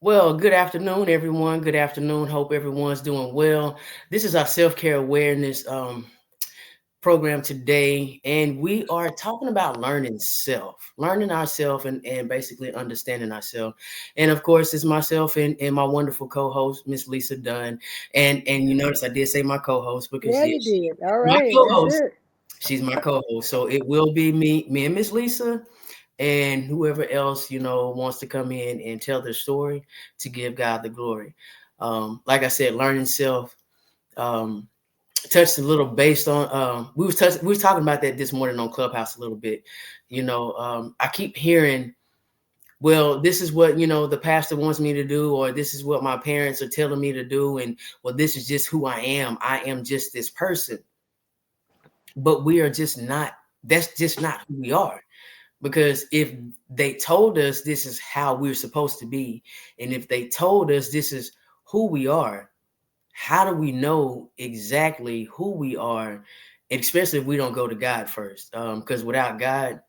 Well, good afternoon, everyone. Good afternoon. Hope everyone's doing well. This is our self-care awareness program today, and we are talking about learning ourselves, and basically understanding ourselves. And of course, it's myself and my wonderful co-host, Miss Lisa Dunn. And you notice I did say my co-host because Yeah, you yes, did. All my right, that's co-host. it. She's my co-host, so it will be me and Miss Lisa, and whoever else wants to come in and tell their story to give God the glory. Like I said, learning self. Um, Touched a little based on we was talking about that this morning on Clubhouse a little bit. I keep hearing, well, this is what the pastor wants me to do, or this is what my parents are telling me to do, and well, this is just who I am. I am just this person. But we are just not. That's just not who we are. Because if they told us this is how we're supposed to be, and if they told us this is who we are, how do we know exactly who we are? Especially if we don't go to God first. Because without God,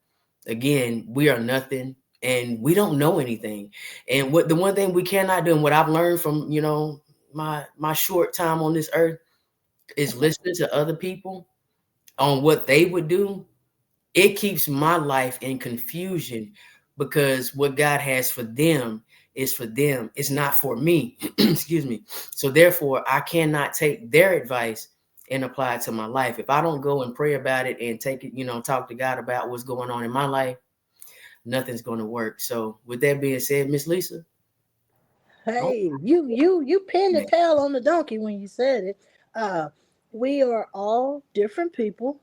again, we are nothing and we don't know anything. And what the one thing we cannot do, and what I've learned from, my short time on this earth, is listening to other people on what they would do. It keeps my life in confusion because what God has for them is for them. It's not for me. Excuse me. So therefore, I cannot take their advice and apply it to my life. If I don't go and pray about it and take it, talk to God about what's going on in my life, nothing's going to work. So with that being said, Miss Lisa. Oh, Hey, you pinned the tail on the donkey when you said it. Uh, we are all different people.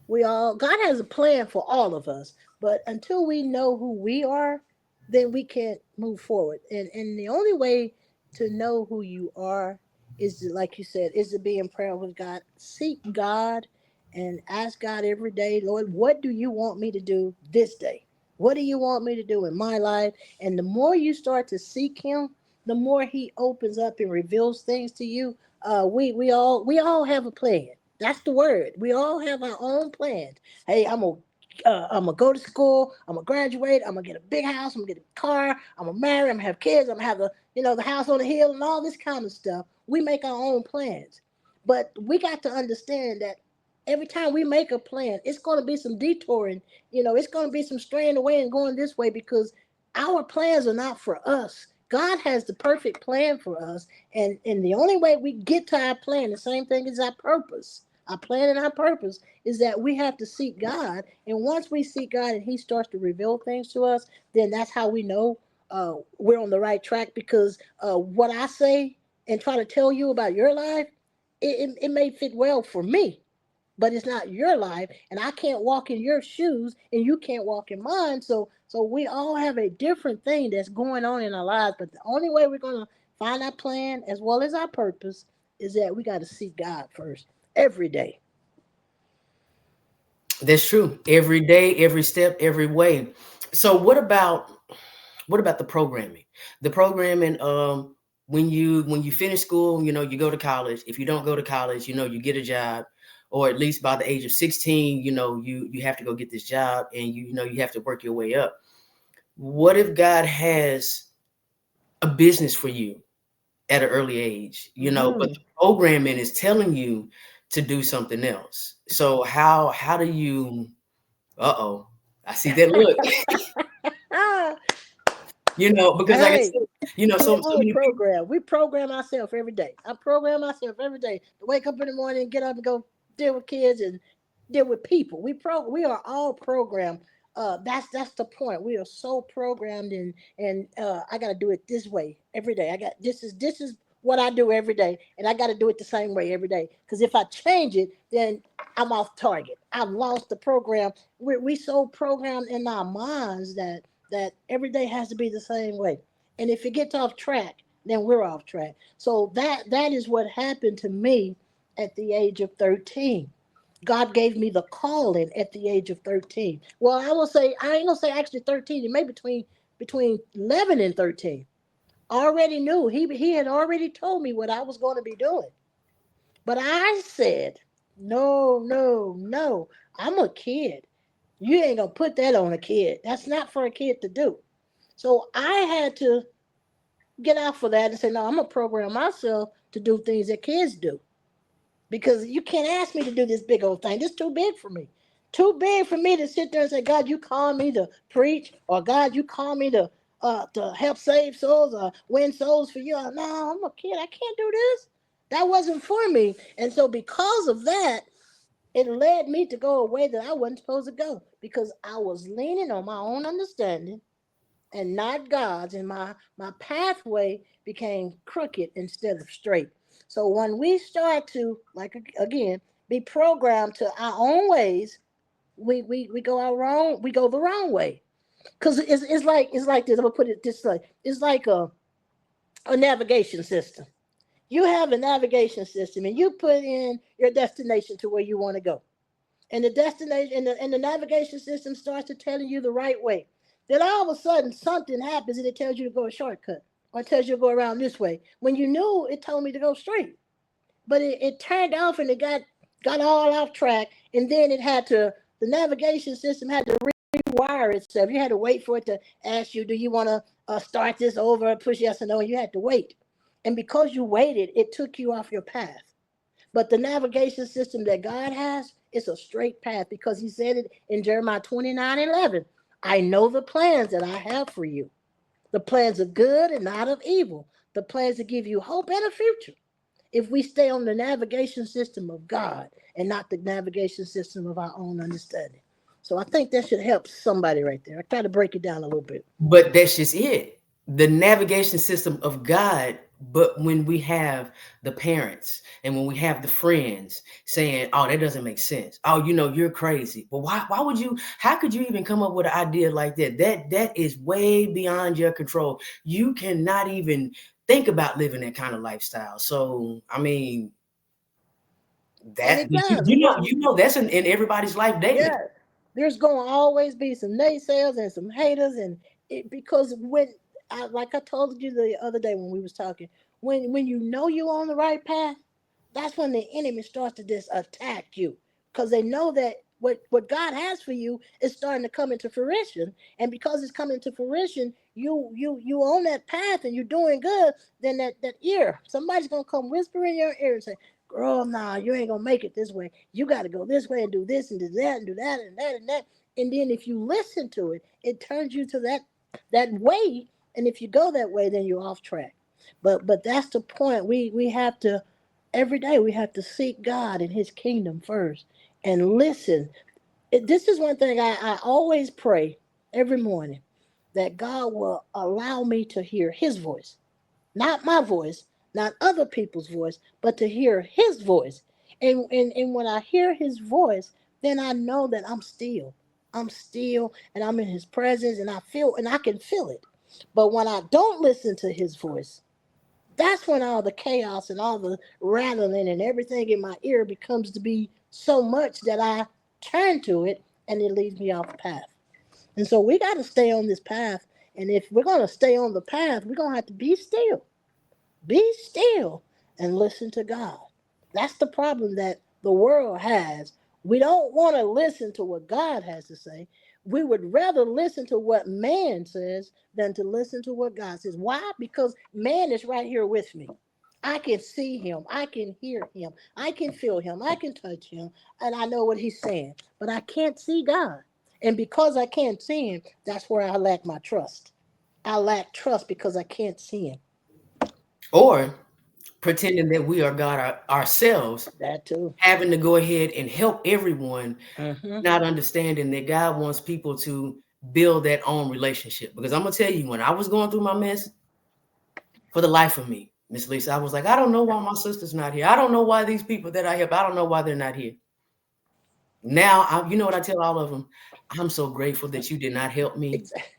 We all God has a plan for all of us, but until we know who we are, then we can't move forward. And the only way to know who you are is to, like you said, is to be in prayer with God. Seek God and ask God every day, Lord, what do you want me to do this day? What do you want me to do in my life? And the more you start to seek Him, the more He opens up and reveals things to you. We all have a plan. That's the word. We all have our own plans. Hey, I'm gonna go to school. I'm gonna graduate. I'm gonna get a big house. I'm gonna get a car. I'm gonna marry. I'm gonna have kids. I'm gonna have the house on the hill and all this kind of stuff. We make our own plans, but we got to understand that every time we make a plan, it's gonna be some detouring. It's gonna be some straying away and going this way because our plans are not for us. God has the perfect plan for us, and the only way we get to our plan, the same thing as our purpose. Our plan and our purpose is that we have to seek God, and once we seek God and He starts to reveal things to us, then that's how we know we're on the right track. Because what I say and try to tell you about your life, it may fit well for me, but it's not your life, and I can't walk in your shoes and you can't walk in mine. So we all have a different thing that's going on in our lives, but the only way we're going to find our plan as well as our purpose is that we got to seek God first every day. that's true. Every day, every step, every way. So what about the programming? The programming, when you finish school, you go to college. If you don't go to college, you get a job, or at least by the age of 16, you have to go get this job, and you have to work your way up. What if God has a business for you at an early age, but Hmm. the programming is telling you to do something else? So how do you, uh-oh, I see that look. Ah, Because like I hey, said, we so all many people. program. We program ourselves every day. I program myself every day to wake up in the morning, get up and go deal with kids and deal with people. We are all programmed. That's the point. We are so programmed, and I got to do it this way every day. I got this is what I do every day, and I got to do it the same way every day. Because if I change it, then I'm off target. I've lost the program. We so programmed in our minds that every day has to be the same way. And if it gets off track, then we're off track. So that is what happened to me at the age of 13. God gave me the calling at the age of 13. Well, I ain't gonna say actually 13, it may between 11 and 13. I already knew. He had already told me what I was going to be doing. But I said, no, no, no. I'm a kid. You ain't gonna put that on a kid. That's not for a kid to do. So I had to get out for that and say, no, I'm gonna program myself to do things that kids do. Because you can't ask me to do this big old thing. This is too big for me. Too big for me to sit there and say, God, you call me to preach, or God, you call me to help save souls or win souls for you. No, I'm a kid. I can't do this. That wasn't for me. And so because of that, it led me to go a way that I wasn't supposed to go because I was leaning on my own understanding and not God's, and my pathway became crooked instead of straight. So when we start to, like again, be programmed to our own ways, we go our wrong, we go the wrong way. Because it's like this. I'm gonna put it this way: it's like a navigation system. You have a navigation system, and you put in your destination to where you want to go, and the destination and the navigation system starts to telling you the right way. Then all of a sudden something happens and it tells you to go a shortcut or it tells you to go around this way. When you knew it told me to go straight. But it turned off and it got all off track, and then the navigation system had to rewire itself. You had to wait for it to ask you, do you want to start this over, push yes or no, and you had to wait. And because you waited, it took you off your path. But the navigation system that God has is a straight path because he said it in Jeremiah 29:11. I know the plans that I have for you. The plans are good and not of evil. The plans to give you hope and a future. If we stay on the navigation system of God and not the navigation system of our own understanding. So I think that should help somebody right there. I try to break it down a little bit. But that's just it. The navigation system of God. But when we have the parents and when we have the friends saying, oh, that doesn't make sense. Oh, you're crazy. But why would you, how could you even come up with an idea like that? That is way beyond your control. You cannot even think about living that kind of lifestyle. So, I mean, And that it does. that's in everybody's life daily. Yeah. There's going to always be some naysayers and some haters, and because like I told you the other day when we was talking, when you know you're on the right path, that's when the enemy starts to just attack you because they know that what God has for you is starting to come into fruition, and because it's coming to fruition, you on that path and you're doing good. Then that ear, somebody's gonna come whisper in your ear and say, "Girl, nah, you ain't gonna make it this way. You got to go this way and do this and do that and do that and that and that." And then if you listen to it, it turns you to that way, and if you go that way, then you're off track. But that's the point. We have to every day we have to seek God and his kingdom first and listen. This is one thing I always pray every morning, that God will allow me to hear his voice, not my voice, not other people's voice, but to hear his voice. And when I hear his voice, then I know that I'm still and I'm in his presence, and I can feel it. But when I don't listen to his voice, that's when all the chaos and all the rattling and everything in my ear becomes to be so much that I turn to it and it leads me off the path. And so we got to stay on this path. And if we're going to stay on the path, we're going to have to be still. Be still and listen to God. That's the problem that the world has. We don't want to listen to what God has to say. We would rather listen to what man says than to listen to what God says. Why? Because man is right here with me. I can see him. I can hear him. I can feel him. I can touch him. And I know what he's saying. But I can't see God. And because I can't see him, that's where I lack my trust. I lack trust because I can't see him. Or pretending that we are God ourselves, That too. having to go ahead and help everyone, Mm-hmm. not understanding that God wants people to build that own relationship. Because I'm gonna tell you, when I was going through my mess, for the life of me, Miss Lisa, I was like, I don't know why my sister's not here. I don't know why these people that I help, I don't know why they're not here. Now, you know what I tell all of them? I'm so grateful that you did not help me. Exactly.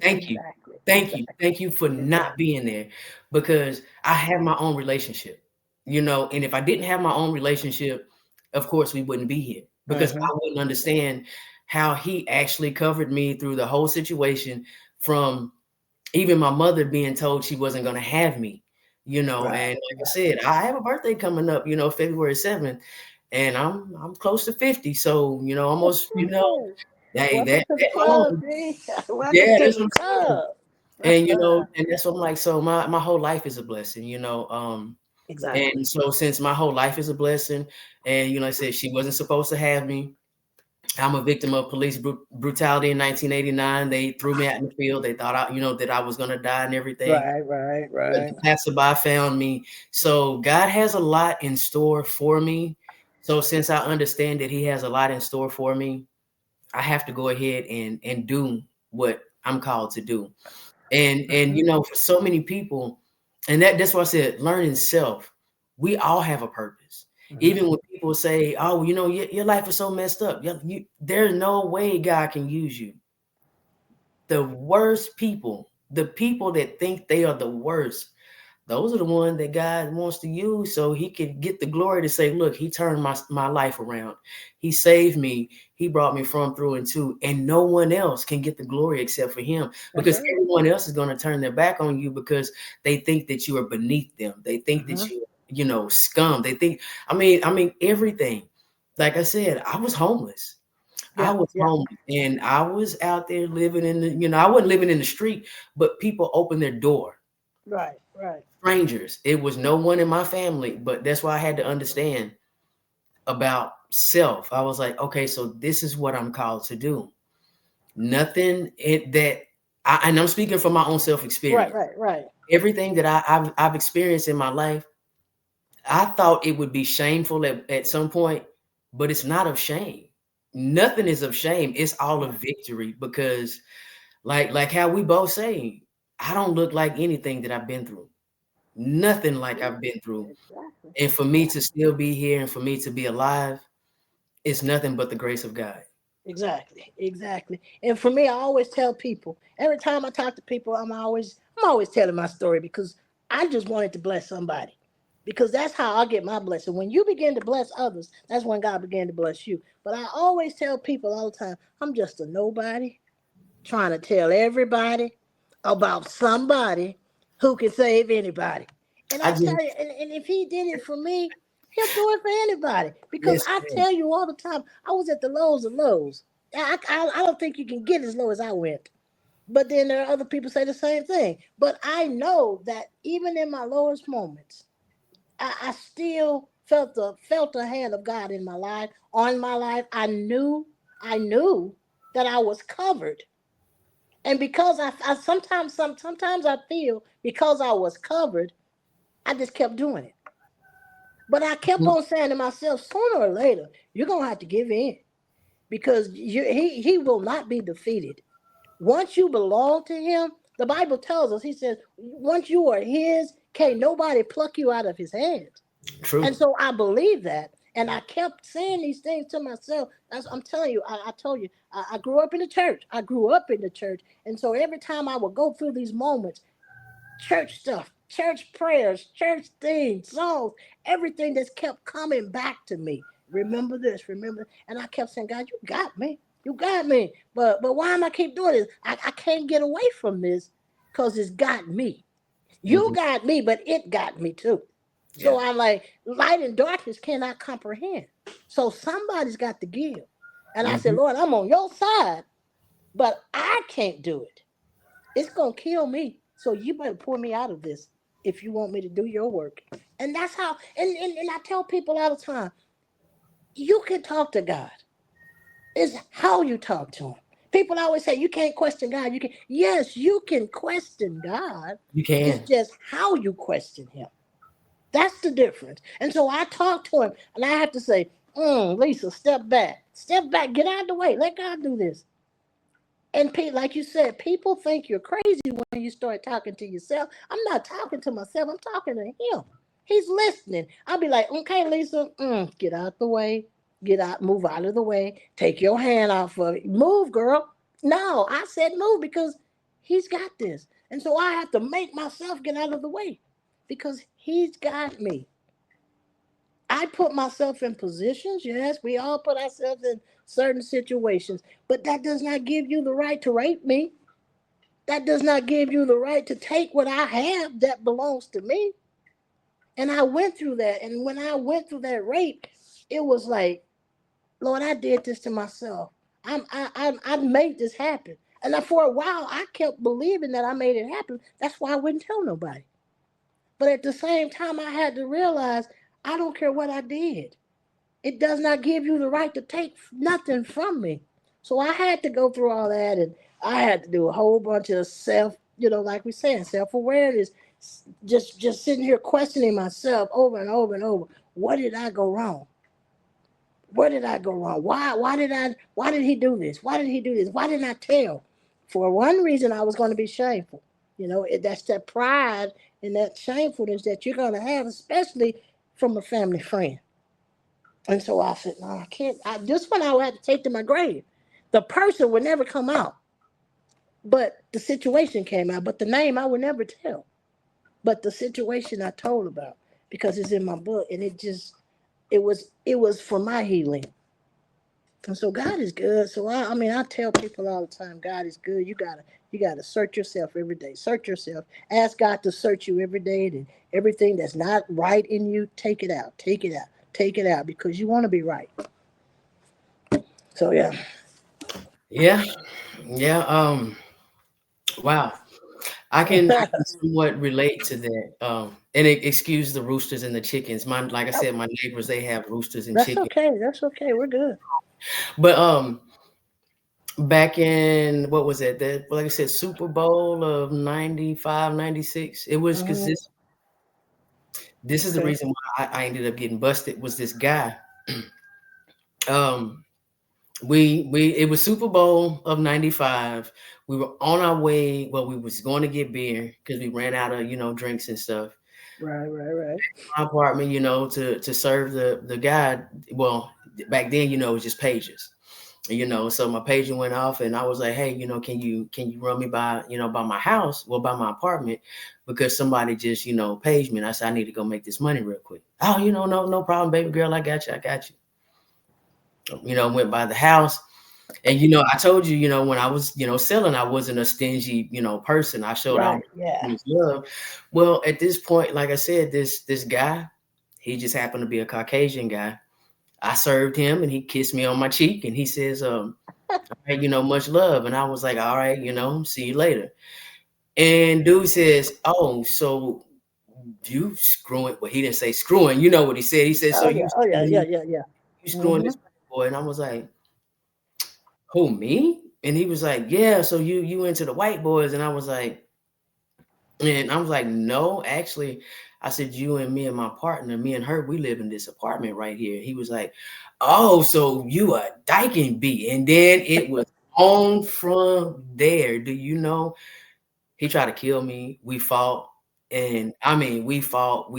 Thank you. Exactly. Thank you. Exactly. Thank you for not Exactly. being there, because I have my own relationship, and if I didn't have my own relationship, of course we wouldn't be here, because Mm-hmm. I wouldn't understand how he actually covered me through the whole situation, from even my mother being told she wasn't going to have me, Right. and like I said, I have a birthday coming up, February 7th, and I'm close to 50. So, almost, hey, Welcome that to the club, alone, G. Welcome yeah, to that's the what I'm saying. club. And and that's what I'm like. So my whole life is a blessing, Exactly. And so since my whole life is a blessing, and I said she wasn't supposed to have me. I'm a victim of police brutality in 1989. They threw me out in the field. They thought that I was gonna die and everything. Right, right, But right. the passerby found me. So God has a lot in store for me. So since I understand that He has a lot in store for me, I have to go ahead and do what I'm called to do. And Mhm, for so many people, and that's why I said learning self. We all have a purpose. mhm. Even when people say, "Oh, your life is so messed up," there's no way God can use you. The worst people, the people that think they are the worst, those are the ones that God wants to use so He can get the glory to say, "Look, He turned my life around. He saved me. He brought me from through and to, and no one else can get the glory except for Him, That's because right. everyone else is going to turn their back on you because they think that you are beneath them. They think that Mhm. scum. They think, I mean everything. Like I said, I was homeless. I Yeah, was yeah. homeless, and I was out there living in I wasn't living in the street, but people opened their door. Right, right. Strangers. It was no one in my family, but that's why I had to understand about self. I was like, okay, so this is what I'm called to do. Nothing that and I'm speaking from my own self Right, experience. right, right. Everything that I've experienced in my life, I thought it would be shameful at some point, but it's not of shame. Nothing is of shame. It's all of Yeah. victory because like how we both say, I don't look like anything that I've been through. Nothing like Yeah, I've been through. exactly. And for me to Exactly. still be here and for me to be alive, it's nothing but the grace of God. Exactly, exactly. And for me, I always tell people, every time I talk to people, I'm always telling my story because I just wanted to bless somebody. Because that's how I get my blessing. When you begin to bless others, that's when God began to bless you. But I always tell people all the time, I'm just a nobody trying to tell everybody about somebody who can save anybody. And I I just tell you, and if he did it for me, he'll do it for anybody. Because yes, I ma'am. tell you all the time, I was at the lows of lows. I don't think you can get as low as I went. But then there are other people say the same thing. But I know that even in my lowest moments, I still felt the hand of God in my life, on my life. I knew that I was covered, and because I sometimes I feel because I was covered, I just kept doing it. But I kept Mhm. on saying to myself, sooner or later, you're gonna have to give in because he will not be defeated. Once you belong to him, the Bible tells us, he says, once you are his, can't nobody pluck you out of his hands. And True. so I believe that. And I kept saying these things to myself. I'm telling you, I told you, I grew up in the church. I grew up in the church. And so every time I would go through these moments, church stuff, church prayers, church things, songs, everything that's kept coming back to me. Remember this, remember. And I kept saying, God, you got me. You got me. But why am I keep doing this? I can't get away from this because it's got me. You Mhm. got me, but it got me too. Yeah. So I'm like, light and darkness cannot comprehend. So somebody's got to give. And I said, Mhm. Lord, I'm on your side, but I can't do it. It's going to kill me. So you better pour me out of this if you want me to do your work. And that's how, and I tell people all the time, you can talk to God. It's how you talk to him. People always say, you can't question God. You can, yes, you can question God. You It's can. just how you question him. That's the difference. And so I talk to him and I have to say, Lisa, step back, get out of the way, let God do this. And like you said, people think you're crazy when you start talking to yourself. I'm not talking to myself, I'm talking to him. He's listening. I'll be like, okay, Lisa, get out the way, get out, move out of the way, take your hand off of it, move, girl. No, I said move because he's got this. And so I have to make myself get out of the way because he's got me. I put myself in positions. Yes, we all put ourselves in certain situations, but that does not give you the right to rape me. That does not give you the right to take what I have that belongs to me. And I went through that. And when I went through that rape, it was like, Lord, I did this to myself. I made this happen. And for a while, I kept believing that I made it happen. That's why I wouldn't tell nobody. But at the same time, I had to realize I don't care what I did. It does not give you the right to take nothing from me. So I had to go through all that, and I had to do a whole bunch of self, like we saying, self awareness. Just sitting here questioning myself over and over and over. What did I go wrong? Where did I go wrong? Why did he do this? Why did he do this? Why didn't I tell? For one reason, I was going to be shameful. That's that pride and that shamefulness that you're going to have, especially from a family friend. And so I said, no, I can't. This one I would have to take to my grave. The person would never come out, but the situation came out. But the name I would never tell. But the situation I told about, because it's in my book, and it was for my healing. And so God is good. So I tell people all the time, God is good. You gotta search yourself every day. Search yourself. Ask God to search you every day, and everything that's not right in you, take it out. Take it out. Take it out, because you want to be right. So yeah. Yeah. Yeah. Wow. I can somewhat relate to that. And excuse the roosters and the chickens. Like I said, my neighbors, they have roosters and That's chickens. okay. That's okay. We're good. But back in, what was it? That, like I said, Super Bowl of 95, 96. It was because Mhm. this is the Okay. reason why I ended up getting busted. Was this guy? Um, we it was Super Bowl of 95. We were on our way. Well, we was going to get beer because we ran out of drinks and stuff. Right. Right. Right. My apartment, to serve the guy. Well, back then, it was just pages. So my pager went off, and I was like, hey, can you run me by my house, well, by my apartment, because somebody just paged me, and I said, I need to go make this money real quick. Oh, no problem, baby girl, I got you. Went by the house, and I told you, when I was selling, I wasn't a stingy person. I showed out Right. Yeah. love. Well, at this point, like I said, this guy, he just happened to be a Caucasian guy. I served him, and he kissed me on my cheek, and he says, hey, much love. And I was like, all right, see you later. And dude says, oh, so you screwing? Well, he didn't say screwing. You know what he said? He said, so Oh yeah. Oh yeah. Yeah. Yeah. Yeah. you screwing Mm-hmm. this boy? And I was like, who, me? And he was like, yeah. So you into the white boys? And I was like, no, actually. I said, you and me and my partner, me and her, we live in this apartment right here. He was like, oh, so you a dyking bee. And then it was on from there. Do you know? He tried to kill me. We fought. And I mean, we fought.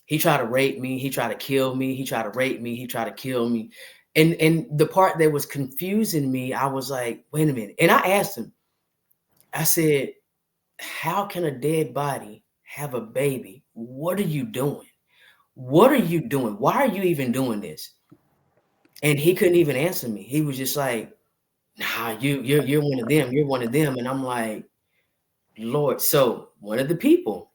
He tried to rape me. He tried to kill me. He tried to rape me. He tried to kill me. And the part that was confusing me, I was like, wait a minute. And I asked him, I said, how can a dead body have a baby? What are you doing? What are you doing? Why are you even doing this? And he couldn't even answer me. He was just like, nah, you're one of them. You're one of them. And I'm like, Lord. So one of the people,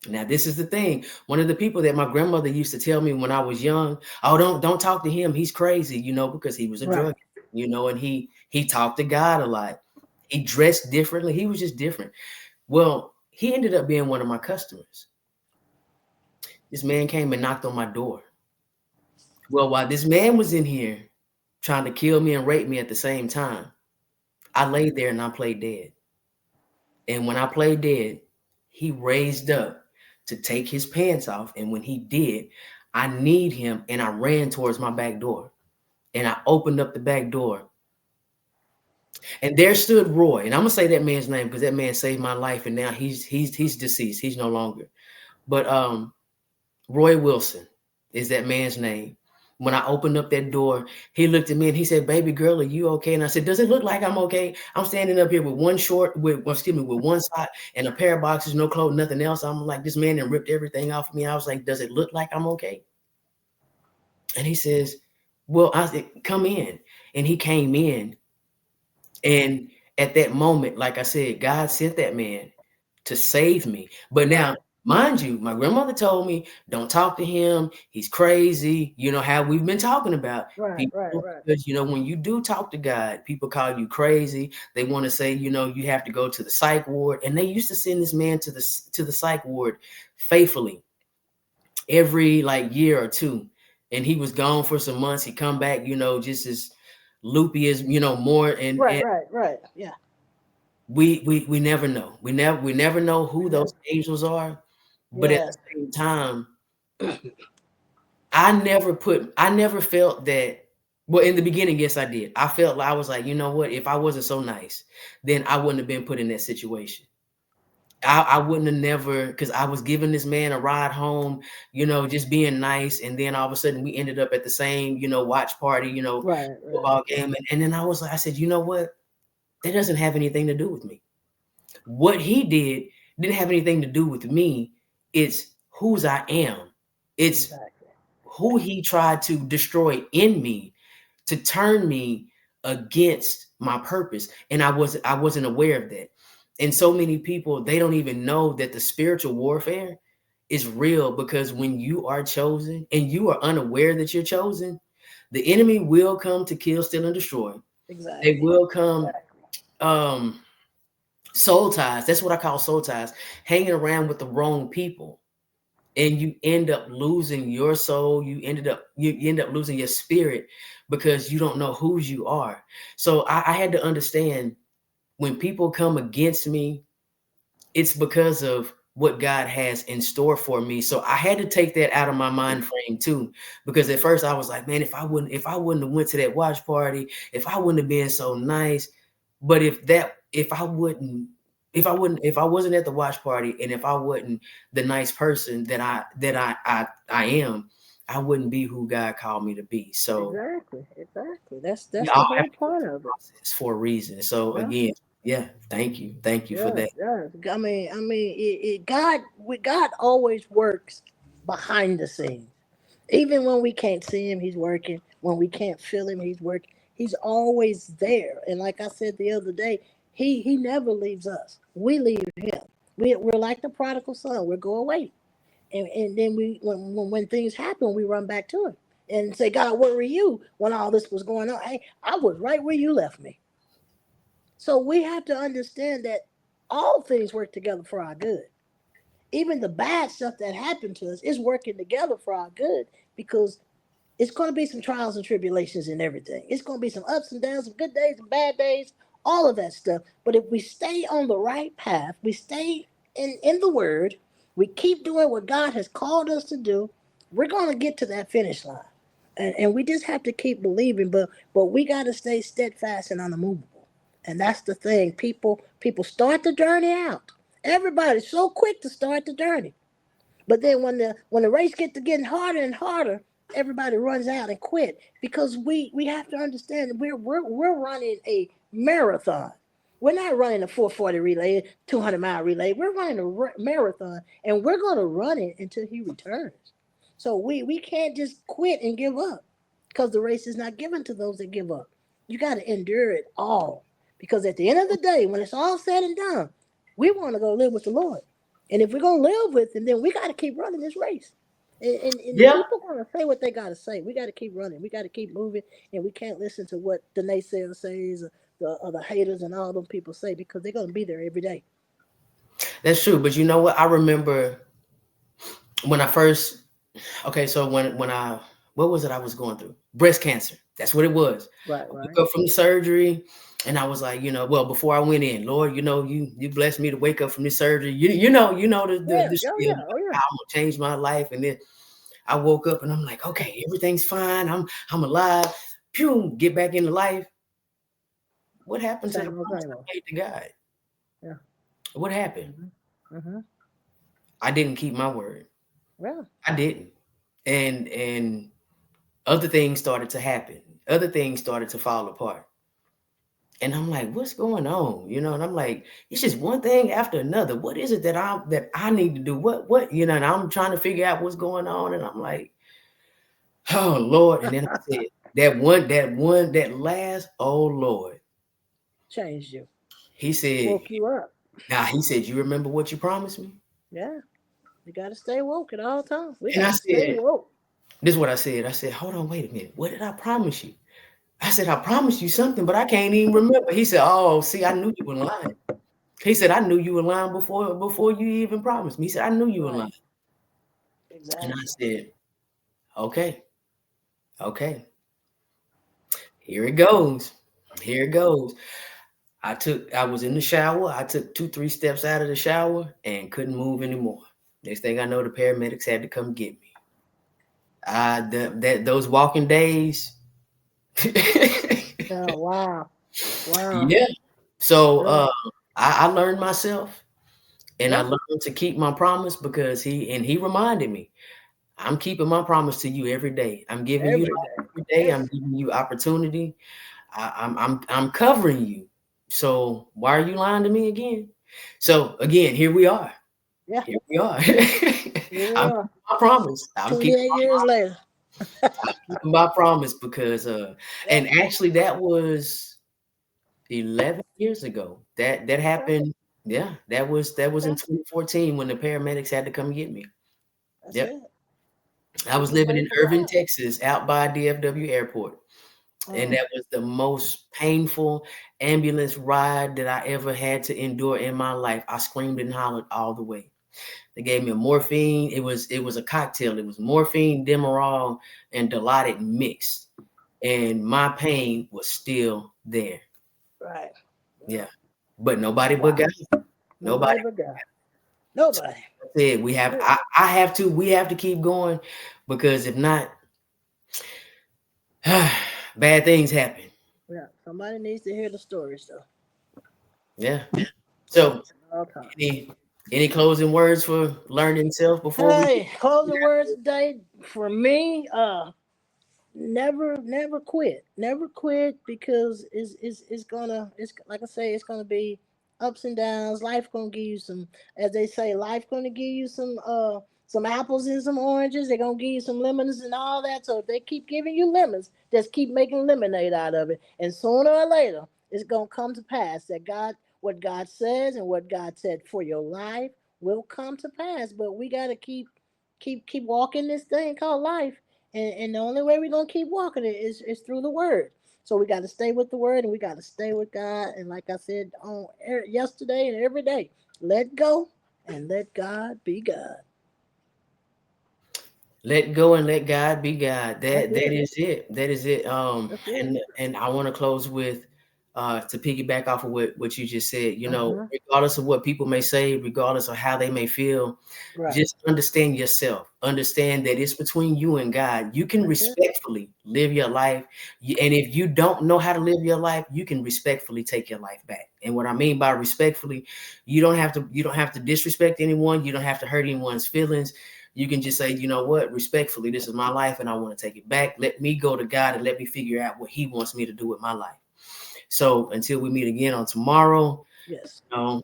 now this is the thing. One of the people that my grandmother used to tell me when I was young, oh, don't talk to him. He's crazy, because he was a Right. drug, and he talked to God a lot. He dressed differently. He was just different. Well, he ended up being one of my customers. This man came and knocked on my door. Well, while this man was in here trying to kill me and rape me at the same time, I laid there and I played dead. And when I played dead, he raised up to take his pants off. And when he did, I kneed him and I ran towards my back door. And I opened up the back door. And there stood Roy. And I'm gonna say that man's name because that man saved my life. And now he's deceased. He's no longer. But Roy Wilson is that man's name. When I opened up that door, he looked at me and he said, baby girl, are you okay? And I said, does it look like I'm okay? I'm standing up here with with one sock and a pair of boxers, no clothes, nothing else. I'm like, this man done ripped everything off of me. I was like, does it look like I'm okay? And he says, well, I said, come in. And he came in. And at that moment, like I said, God sent that man to save me. But now Mind you, my grandmother told me, don't talk to him. He's crazy. You know how we've been talking about Right, right, people, right. because, when you do talk to God, people call you crazy. They want to say, you have to go to the psych ward. And they used to send this man to the psych ward faithfully every like year or two. And he was gone for some months. He come back, just as loopy as, more. Right, And right, right. Yeah. we never know. We never know who those angels are. But at Yeah. the same time, I never felt that. Well, in the beginning, yes, I did. I felt like I was like, you know what? If I wasn't so nice, then I wouldn't have been put in that situation. I wouldn't have never, because I was giving this man a ride home, just being nice. And then all of a sudden we ended up at the same, watch party, Right, right. football game. And then I said, you know what? That doesn't have anything to do with me. What he didn't have anything to do with me. It's whose I am. It's Exactly. who he tried to destroy in me to turn me against my purpose. And I wasn't aware of that. And so many people, they don't even know that the spiritual warfare is real, because when you are chosen and you are unaware that you're chosen, the enemy will come to kill, steal, and destroy. They Exactly. will come, Exactly. um soul ties. That's what I call soul ties. Hanging around with the wrong people, and you end up losing your soul. You end up losing your spirit, because you don't know whose you are. So I had to understand, when people come against me, it's because of what God has in store for me. So I had to take that out of my mind frame too, because at first I was like, man, if I wouldn't have went to that watch party, if I wouldn't have been so nice. But if I wasn't at the watch party, and if I wasn't the nice person that I am, I wouldn't be who God called me to be. So Exactly. Exactly. we That's the all have whole to go point through of the it. process for a reason. So Yeah. again, yeah, thank you for Yeah, that. yeah. God always works behind the scenes. Even when we can't see him, he's working. When we can't feel him, he's working. He's always there. And like I said the other day, he never leaves us. We leave him. We're like the prodigal son. We go away. And then when things happen, we run back to him and say, God, where were you when all this was going on? Hey, I was right where you left me. So we have to understand that all things work together for our good. Even the bad stuff that happened to us is working together for our good, because it's going to be some trials and tribulations and everything. It's going to be some ups and downs, some good days and bad days, all of that stuff. But if we stay on the right path, we stay in the Word, we keep doing what God has called us to do, we're going to get to that finish line. And we just have to keep believing, but we got to stay steadfast and unmovable. And that's the thing. People start the journey out. Everybody's so quick to start the journey. But then when the race gets to getting harder and harder, everybody runs out and quit, because we have to understand that we're running a marathon. We're not running a 440 relay, 200-mile relay. We're running a marathon, and we're going to run it until he returns. So we can't just quit and give up, because the race is not given to those that give up. You got to endure it all, because at the end of the day, when it's all said and done, we want to go live with the Lord. And if we're gonna live with him, then we got to keep running this race. And Yeah, people gonna say what they gotta say. We got to keep running. We got to keep moving, and we can't listen to what the naysayers says, or the haters and all them people say, because they're gonna be there every day. that's true. But you know what? I remember when I first, okay, so when I, what was it I was going through? Breast cancer. That's what it was. Right, I right. woke up from the surgery, and I was like, well, before I went in, Lord, you blessed me to wake up from this surgery. You know Yeah, the oh spiel, yeah, oh yeah. how I'm gonna change my life. And then I woke up and I'm like, okay, everything's fine. I'm alive. Pew, get back into life. What happened to the Same old, promise same old. I made to God? Yeah. What happened? Mm-hmm. I didn't keep my word. Yeah. I didn't. And other things started to happen. Other things started to fall apart. And I'm like, what's going on? And I'm like, it's just one thing after another. What is it that I need to do? What, and I'm trying to figure out what's going on. And I'm like, oh Lord. And then I said, that last, oh Lord. Changed you. He said, Woke you up. he said, you remember what you promised me? Yeah. We gotta stay woke at all times. We And I gotta stay said, woke. this is what I said. I said, hold on, wait a minute. What did I promise you? I said, I promised you something, but I can't even remember. He said, oh, see, I knew you were lying. He said, I knew you were lying before you even promised me. He said, I knew you were Right. lying. And I Exactly. said, okay, okay, here it goes. Here it goes. I was in the shower. I took 2, 3 steps out of the shower and couldn't move anymore. Next thing I know, the paramedics had to come get me. Those walking days. Oh wow. Wow. Yeah. So Yeah. I learned myself, and I Yeah. learned to keep my promise because he reminded me, I'm keeping my promise to you every day. I'm giving you Every life day. every day. Yeah. I'm giving you opportunity. I'm covering you. So why are you lying to me again? So again, here we are. Yeah. Here we are. Here we I'm are. keeping my promise. 28 years later. I'm keeping my promise because Yeah. and actually that was 11 years ago. That Okay. happened. Yeah, that was in Okay. 2014 when the paramedics had to come get me. That's Yep. it. I was Keep the living in faith of Irving, God. Texas, out by DFW Airport. And Mm. that was the most painful ambulance ride that I ever had to endure in my life. I screamed and hollered all the way. They gave me a morphine. It was a cocktail. It was morphine, Demerol, and Dilaudid mixed. And my pain was still there. Right. Yeah. But nobody but Wow. God. Nobody Nobody. but God. Nobody. Said Yeah. we have to keep going because if not, bad things happen. Yeah. Somebody needs to hear the story, so Yeah. yeah, So all time. any any closing words for learning self before we Hey, closing words today for me. Never quit. Never quit because it's gonna it's like I say, it's gonna be ups and downs. Life gonna give you some, as they say, life gonna give you some apples and some oranges. They're gonna give you some lemons and all that. So if they keep giving you lemons, just keep making lemonade out of it. And sooner or later, it's gonna come to pass that what God says and what God said for your life will come to pass. But we gotta keep walking this thing called life, and the only way we're gonna keep walking it is through the word. So we got to stay with the word, and we got to stay with God. And like I said on yesterday and every day, let go and let God be God. let go and let God be God. That's That it. is it. That is it. That's it. And I want to close with to piggyback off of what you just said, Uh-huh. regardless of what people may say, regardless of how they may feel, Right. just understand yourself. Understand that it's between you and God. You can That's it. respectfully live your life. And if you don't know how to live your life, you can respectfully take your life back. And what I mean by respectfully, you don't have to disrespect anyone. You don't have to hurt anyone's feelings. You can just say, you know what, respectfully, this is my life and I want to take it back. Let me go to God and let me figure out what he wants me to do with my life. So until we meet again on tomorrow, Yes. um,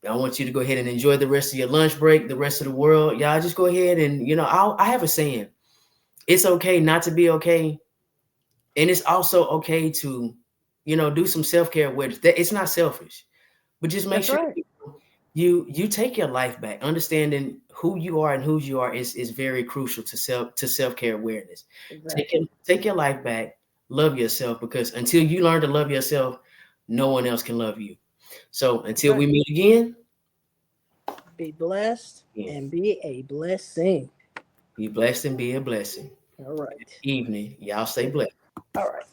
I want you to go ahead and enjoy the rest of your lunch break, the rest of the world. Y'all just go ahead and, I have a saying. It's okay not to be okay. And it's also okay to, do some self-care with it. It's not selfish, but just make That's sure right. you take your life back. Understanding who you are and whose you are is very crucial to self-care awareness. Exactly. Take your life back, love yourself, because until you learn to love yourself, no one else can love you. So That's until right. we meet again, Be blessed yeah, and be a blessing. be blessed and be a blessing. All right. Evening. Y'all stay Good. blessed. All right.